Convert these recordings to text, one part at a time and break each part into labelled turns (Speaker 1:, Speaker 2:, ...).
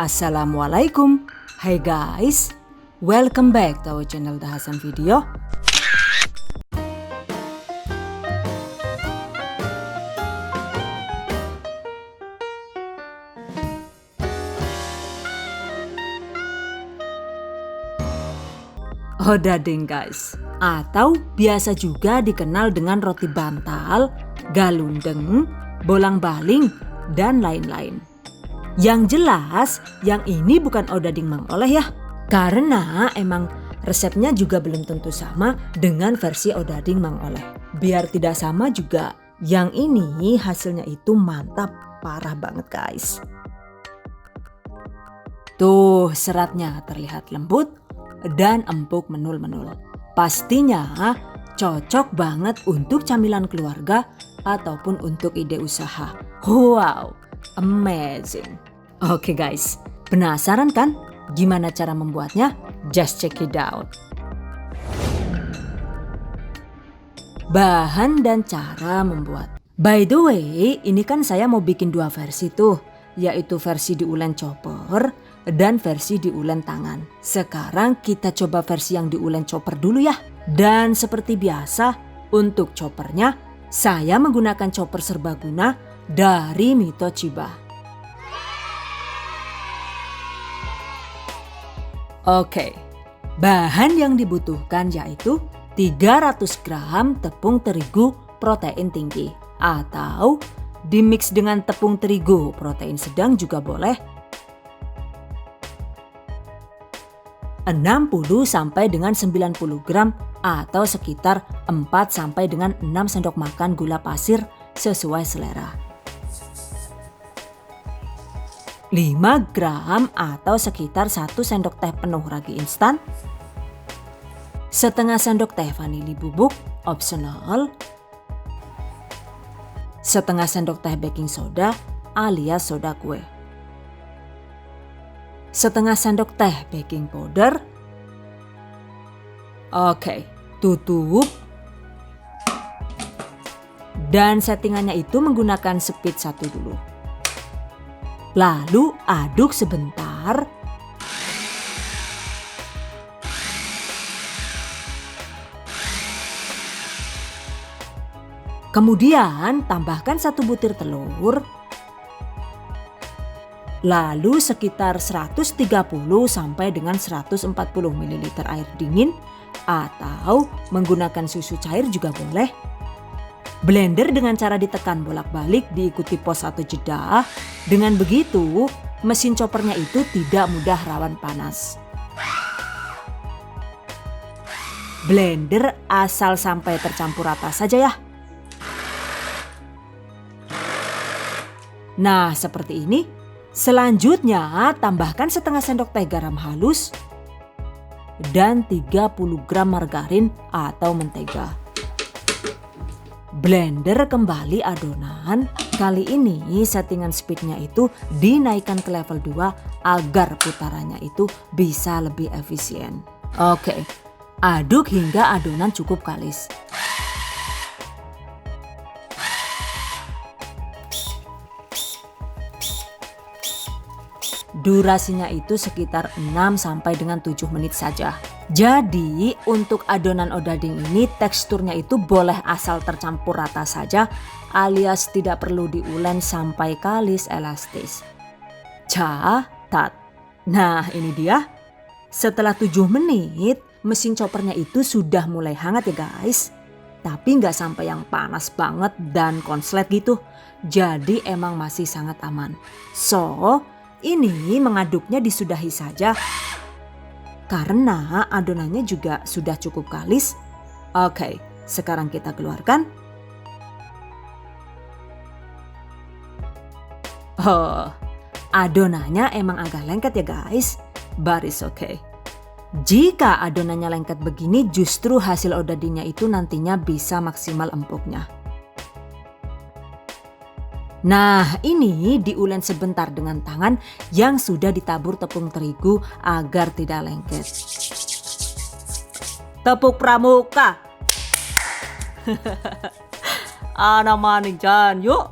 Speaker 1: Assalamualaikum. Hai guys, welcome back to our channel The Hasan Video. Odading guys, atau biasa juga dikenal dengan roti bantal, galundeng, bolang-baling, dan lain-lain. Yang jelas, yang ini bukan odading Mang Oleh ya. Karena emang resepnya juga belum tentu sama dengan versi odading Mang Oleh. Biar tidak sama juga, yang ini hasilnya itu mantap, parah banget guys. Tuh seratnya terlihat lembut dan empuk menul-menul. Pastinya cocok banget untuk camilan keluarga ataupun untuk ide usaha. Wow, amazing. Oke guys, penasaran kan gimana cara membuatnya? Just check it out. Bahan dan cara membuat. By the way, ini kan saya mau bikin dua versi tuh, yaitu versi diulen chopper dan versi diulen tangan. Sekarang kita coba versi yang diulen chopper dulu ya. Dan seperti biasa, untuk choppernya saya menggunakan chopper serbaguna dari Mito Chiba. Oke, bahan yang dibutuhkan yaitu 300 gram tepung terigu protein tinggi atau dimix dengan tepung terigu protein sedang juga boleh. 60 sampai dengan 90 gram atau sekitar 4 sampai dengan 6 sendok makan gula pasir sesuai selera. 5 gram atau sekitar 1 sendok teh penuh ragi instan. Setengah sendok teh vanili bubuk, opsional. Setengah sendok teh baking soda alias soda kue. Setengah sendok teh baking powder. Oke, tutup. Dan settingannya itu menggunakan speed 1 dulu. Lalu aduk sebentar. Kemudian tambahkan 1 butir telur. Lalu sekitar 130 sampai dengan 140 ml air dingin atau menggunakan susu cair juga boleh. Blender dengan cara ditekan bolak-balik diikuti pause atau jeda. Dengan begitu, mesin choppernya itu tidak mudah rawan panas. Blender asal sampai tercampur rata saja ya. Nah, seperti ini. Selanjutnya, tambahkan setengah sendok teh garam halus dan 30 gram margarin atau mentega. Blender kembali adonan. Kali ini settingan speednya itu dinaikkan ke level 2 agar putarannya itu bisa lebih efisien. Oke, aduk hingga adonan cukup kalis. Durasinya itu sekitar 6 sampai dengan 7 menit saja. Jadi untuk adonan odading ini teksturnya itu boleh asal tercampur rata saja alias tidak perlu diulen sampai kalis elastis. Catat. Nah ini dia. Setelah 7 menit mesin choppernya itu sudah mulai hangat ya guys. Tapi nggak sampai yang panas banget dan konslet gitu. Jadi emang masih sangat aman. So ini mengaduknya disudahi saja karena adonannya juga sudah cukup kalis. Oke, sekarang kita keluarkan. Oh, adonannya emang agak lengket ya guys, but it's okay. Jika adonannya lengket begini justru hasil odadingnya itu nantinya bisa maksimal empuknya. Nah ini diulen sebentar dengan tangan yang sudah ditabur tepung terigu agar tidak lengket. Tepuk pramuka. Ana maning Jan, yuk.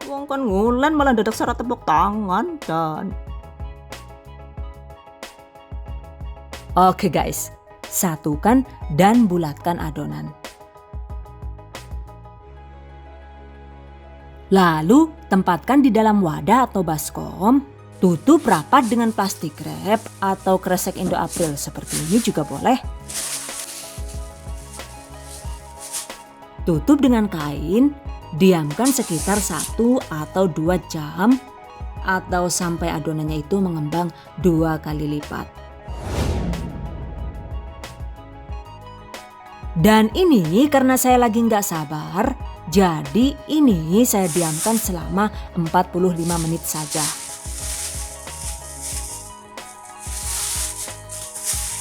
Speaker 1: Wong kan ngulen malah dadak syarat tepuk tangan Jan. Oke guys, satukan dan bulatkan adonan. Lalu tempatkan di dalam wadah atau baskom, tutup rapat dengan plastik wrap atau kresek Indo April seperti ini juga boleh. Tutup dengan kain, diamkan sekitar 1 atau 2 jam atau sampai adonannya itu mengembang 2 kali lipat. Dan ini karena saya lagi nggak sabar, jadi ini saya diamkan selama 45 menit saja.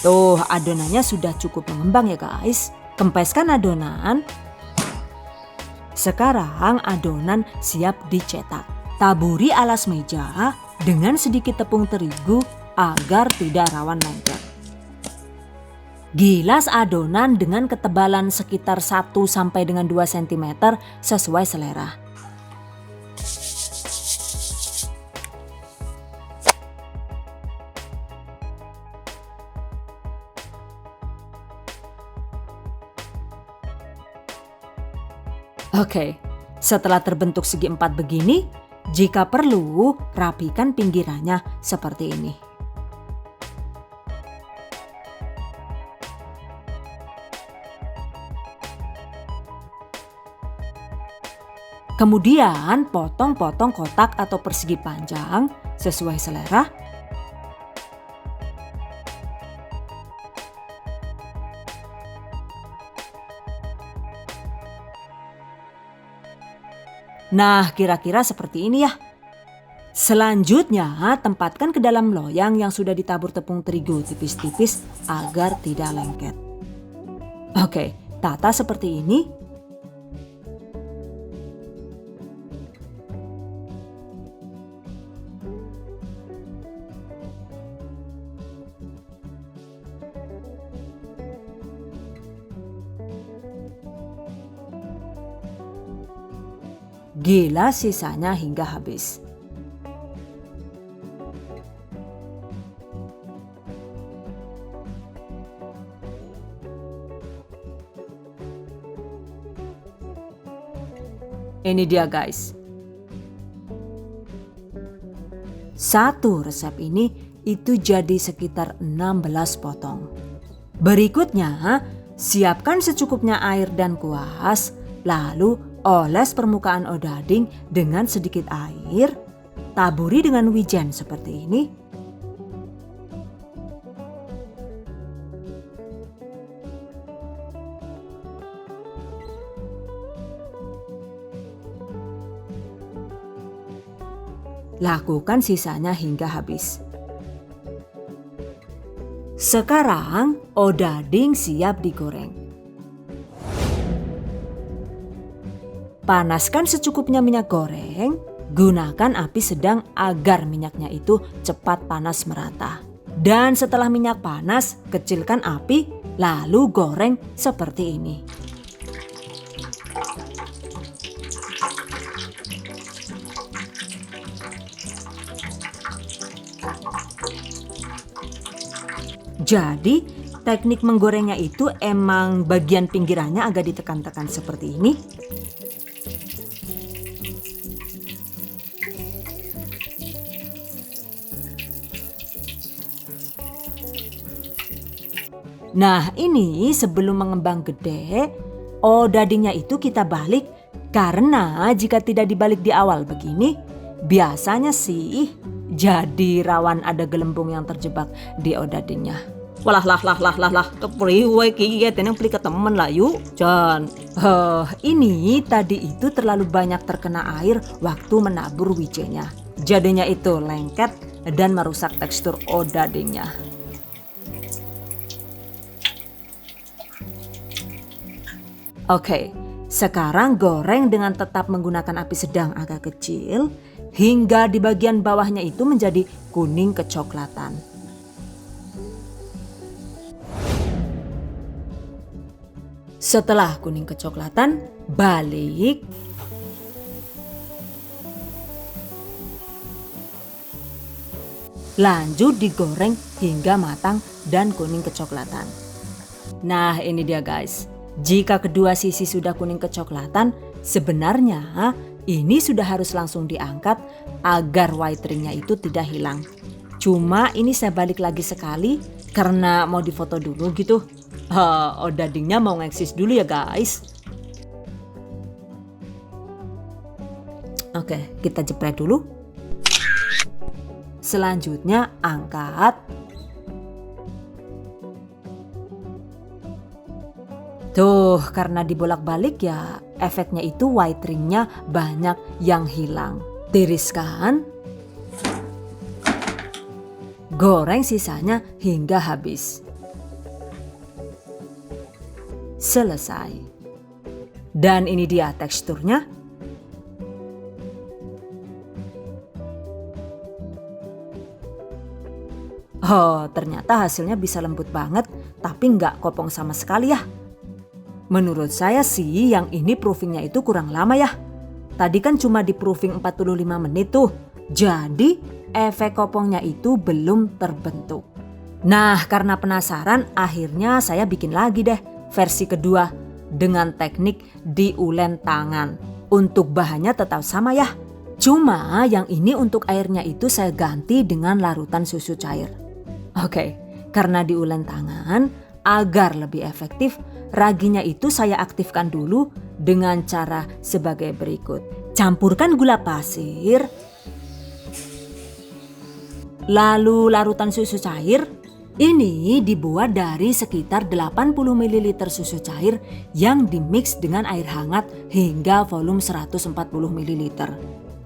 Speaker 1: Tuh, adonannya sudah cukup mengembang ya guys. Kempeskan adonan. Sekarang adonan siap dicetak. Taburi alas meja dengan sedikit tepung terigu agar tidak rawan lengket. Gilas adonan dengan ketebalan sekitar 1 sampai dengan 2 cm sesuai selera. Oke, setelah terbentuk segi 4 begini, jika perlu rapikan pinggirannya seperti ini. Kemudian potong-potong kotak atau persegi panjang sesuai selera. Nah, kira-kira seperti ini ya. Selanjutnya, tempatkan ke dalam loyang yang sudah ditabur tepung terigu tipis-tipis agar tidak lengket. Oke, tata seperti ini. Gilas sisanya hingga habis. Ini dia guys. Satu resep ini itu jadi sekitar 16 potong. Berikutnya, siapkan secukupnya air dan kuas, lalu oles permukaan odading dengan sedikit air, taburi dengan wijen seperti ini. Lakukan sisanya hingga habis. Sekarang odading siap digoreng. Panaskan secukupnya minyak goreng, gunakan api sedang agar minyaknya itu cepat panas merata. Dan setelah minyak panas, kecilkan api, lalu goreng seperti ini. Jadi, teknik menggorengnya itu emang bagian pinggirannya agak ditekan-tekan seperti ini. Nah, ini sebelum mengembang gede, odadingnya itu kita balik karena jika tidak dibalik di awal begini, biasanya sih jadi rawan ada gelembung yang terjebak di odadingnya. Walah kepriwe ki tenang beli ke temen lah yuk. Jan. Ini tadi itu terlalu banyak terkena air waktu menabur wijennya. Jadinya itu lengket dan merusak tekstur odadingnya. Oke, sekarang goreng dengan tetap menggunakan api sedang agak kecil hingga di bagian bawahnya itu menjadi kuning kecoklatan. Setelah kuning kecoklatan, balik. Lanjut digoreng hingga matang dan kuning kecoklatan. Nah ini dia guys, jika kedua sisi sudah kuning kecoklatan, sebenarnya ini sudah harus langsung diangkat agar white ringnya itu tidak hilang. Cuma ini saya balik lagi sekali karena mau difoto dulu gitu. Odadingnya mau ngeksis dulu ya guys. Oke, kita jepret dulu. Selanjutnya angkat. Tuh, karena dibolak-balik ya efeknya itu white ringnya banyak yang hilang. Tiriskan. Goreng sisanya hingga habis. Selesai. Dan ini dia teksturnya. Oh, ternyata hasilnya bisa lembut banget, tapi nggak kopong sama sekali ya. Menurut saya sih yang ini proofingnya itu kurang lama ya. Tadi kan cuma di proofing 45 menit tuh. Jadi efek kopongnya itu belum terbentuk. Nah karena penasaran akhirnya saya bikin lagi deh versi kedua dengan teknik diulen tangan. Untuk bahannya tetap sama ya. Cuma yang ini untuk airnya itu saya ganti dengan larutan susu cair. Oke, karena diulen tangan agar lebih efektif, raginya itu saya aktifkan dulu dengan cara sebagai berikut. Campurkan gula pasir, lalu larutan susu cair. Ini dibuat dari sekitar 80 ml susu cair yang dimix dengan air hangat hingga volume 140 ml.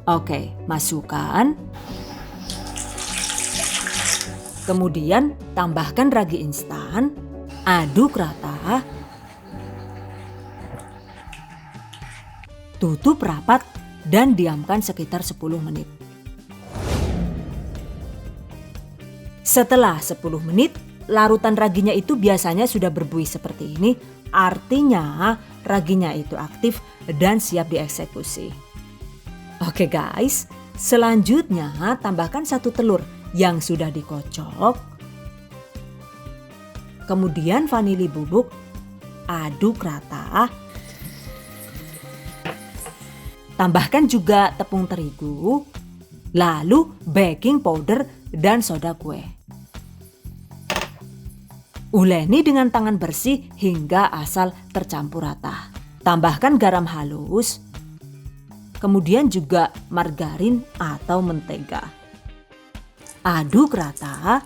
Speaker 1: Oke, masukkan. Kemudian tambahkan ragi instan, aduk rata, tutup rapat dan diamkan sekitar 10 menit. Setelah 10 menit, larutan raginya itu biasanya sudah berbuih seperti ini, artinya raginya itu aktif dan siap dieksekusi. Oke guys, selanjutnya tambahkan 1 telur yang sudah dikocok. Kemudian vanili bubuk, aduk rata. Tambahkan juga tepung terigu, lalu baking powder dan soda kue. Uleni dengan tangan bersih hingga asal tercampur rata. Tambahkan garam halus, kemudian juga margarin atau mentega. Aduk rata.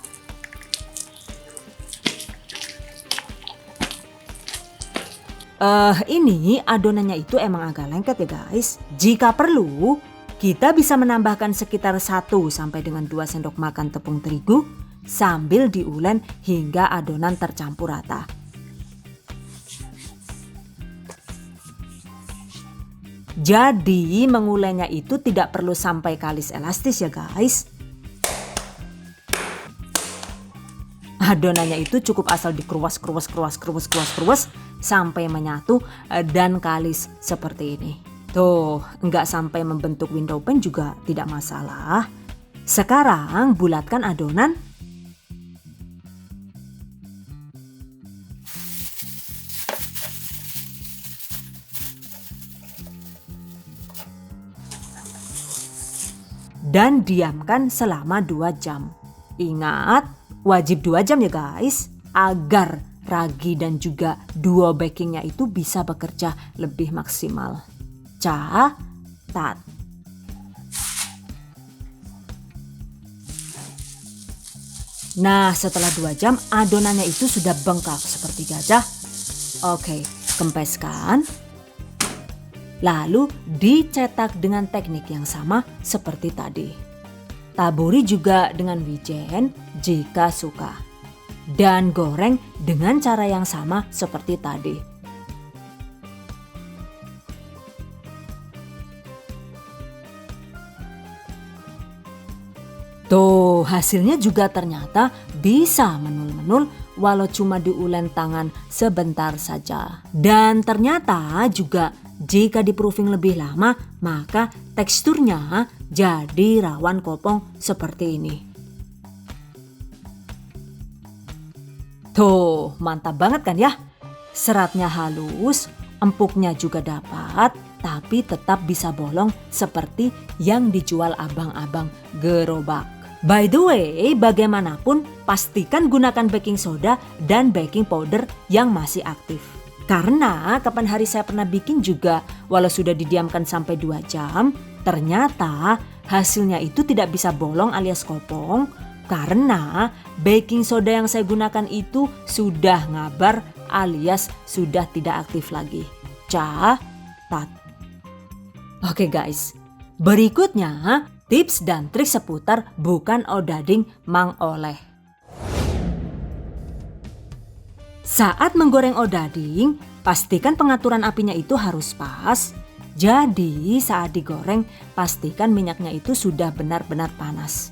Speaker 1: Ini adonannya itu emang agak lengket ya guys. Jika perlu, kita bisa menambahkan sekitar 1 sampai dengan 2 sendok makan tepung terigu sambil diulen hingga adonan tercampur rata. Jadi mengulennya itu tidak perlu sampai kalis elastis ya guys. Adonannya itu cukup asal dikeruas sampai menyatu dan kalis seperti ini. Tuh, nggak sampai membentuk window pane juga tidak masalah. Sekarang bulatkan adonan. Dan diamkan selama 2 jam. Ingat, wajib 2 jam ya guys, agar ragi dan juga duo bakingnya itu bisa bekerja lebih maksimal. Catat. Nah, setelah 2 jam adonannya itu sudah bengkak seperti gajah. Oke, kempeskan. Lalu dicetak dengan teknik yang sama seperti tadi. Taburi juga dengan wijen jika suka. Dan goreng dengan cara yang sama seperti tadi. Tuh, hasilnya juga ternyata bisa menul-menul walau cuma diulen tangan sebentar saja. Dan ternyata juga jika di proofing lebih lama, maka teksturnya jadi rawan kopong seperti ini. Tuh, mantap banget kan ya? Seratnya halus, empuknya juga dapat, tapi tetap bisa bolong seperti yang dijual abang-abang gerobak. By the way, bagaimanapun pastikan gunakan baking soda dan baking powder yang masih aktif. Karena kapan hari saya pernah bikin juga, walau sudah didiamkan sampai 2 jam, ternyata hasilnya itu tidak bisa bolong alias kopong. Karena baking soda yang saya gunakan itu sudah ngabar alias sudah tidak aktif lagi. Catat. Oke guys, berikutnya tips dan trik seputar bukan odading Mang Oleh. Saat menggoreng odading, pastikan pengaturan apinya itu harus pas. Jadi saat digoreng, pastikan minyaknya itu sudah benar-benar panas.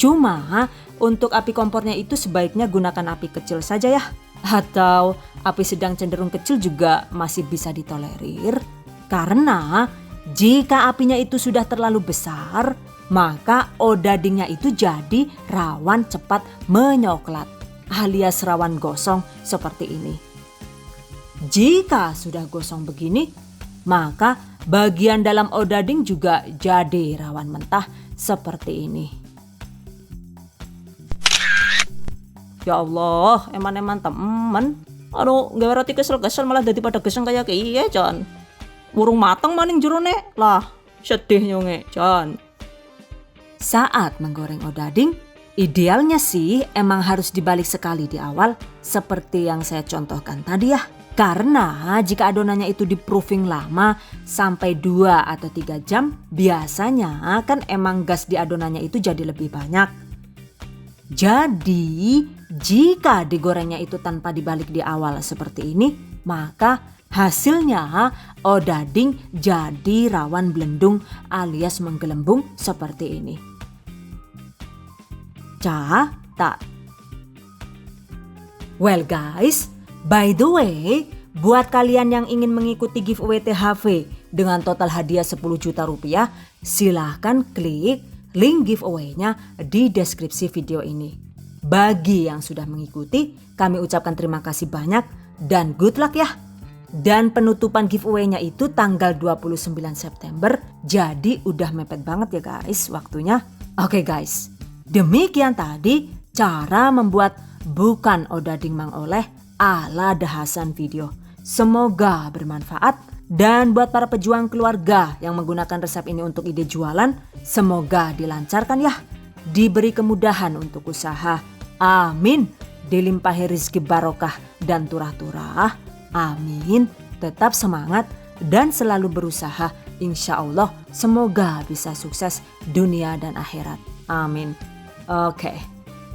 Speaker 1: Cuma untuk api kompornya itu sebaiknya gunakan api kecil saja ya. Atau api sedang cenderung kecil juga masih bisa ditolerir. Karena jika apinya itu sudah terlalu besar, maka odadingnya itu jadi rawan cepat menyoklat alias rawan gosong seperti ini. Jika sudah gosong begini, maka bagian dalam odading juga jadi rawan mentah seperti ini. Ya Allah, eman-eman temen. Aduh, gak roti kesel-kesel malah daripada geseng kayak iya, Jon. Burung mateng maning jerone. Lah, sedih nyonge, Jon. Saat menggoreng odading, idealnya sih emang harus dibalik sekali di awal seperti yang saya contohkan tadi ya. Karena jika adonannya itu di proofing lama sampai 2 atau 3 jam, biasanya kan emang gas di adonannya itu jadi lebih banyak. Jadi jika digorengnya itu tanpa dibalik di awal seperti ini, maka hasilnya odading jadi rawan belendung alias menggelembung seperti ini. Catat. Well guys, by the way, buat kalian yang ingin mengikuti giveaway THV dengan total hadiah 10 juta rupiah, silahkan klik link giveaway-nya di deskripsi video ini. Bagi yang sudah mengikuti, kami ucapkan terima kasih banyak dan good luck ya. Dan penutupan giveaway-nya itu tanggal 29 September, jadi udah mepet banget ya guys waktunya. Oke guys, demikian tadi cara membuat bukan odading Mang Oleh ala dahasan video. Semoga bermanfaat. Dan buat para pejuang keluarga yang menggunakan resep ini untuk ide jualan, semoga dilancarkan ya. Diberi kemudahan untuk usaha. Amin. Dilimpahi rezeki barokah dan turah-turah. Amin. Tetap semangat dan selalu berusaha. Insya Allah semoga bisa sukses dunia dan akhirat. Amin. Okay.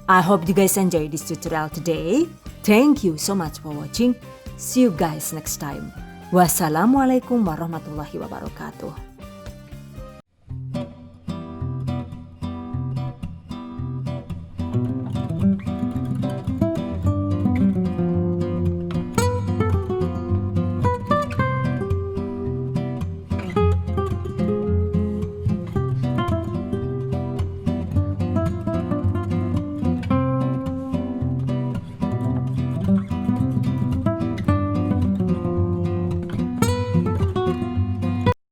Speaker 1: I hope you guys enjoy this tutorial today. Thank you so much for watching. See you guys next time. Wassalamualaikum warahmatullahi wabarakatuh.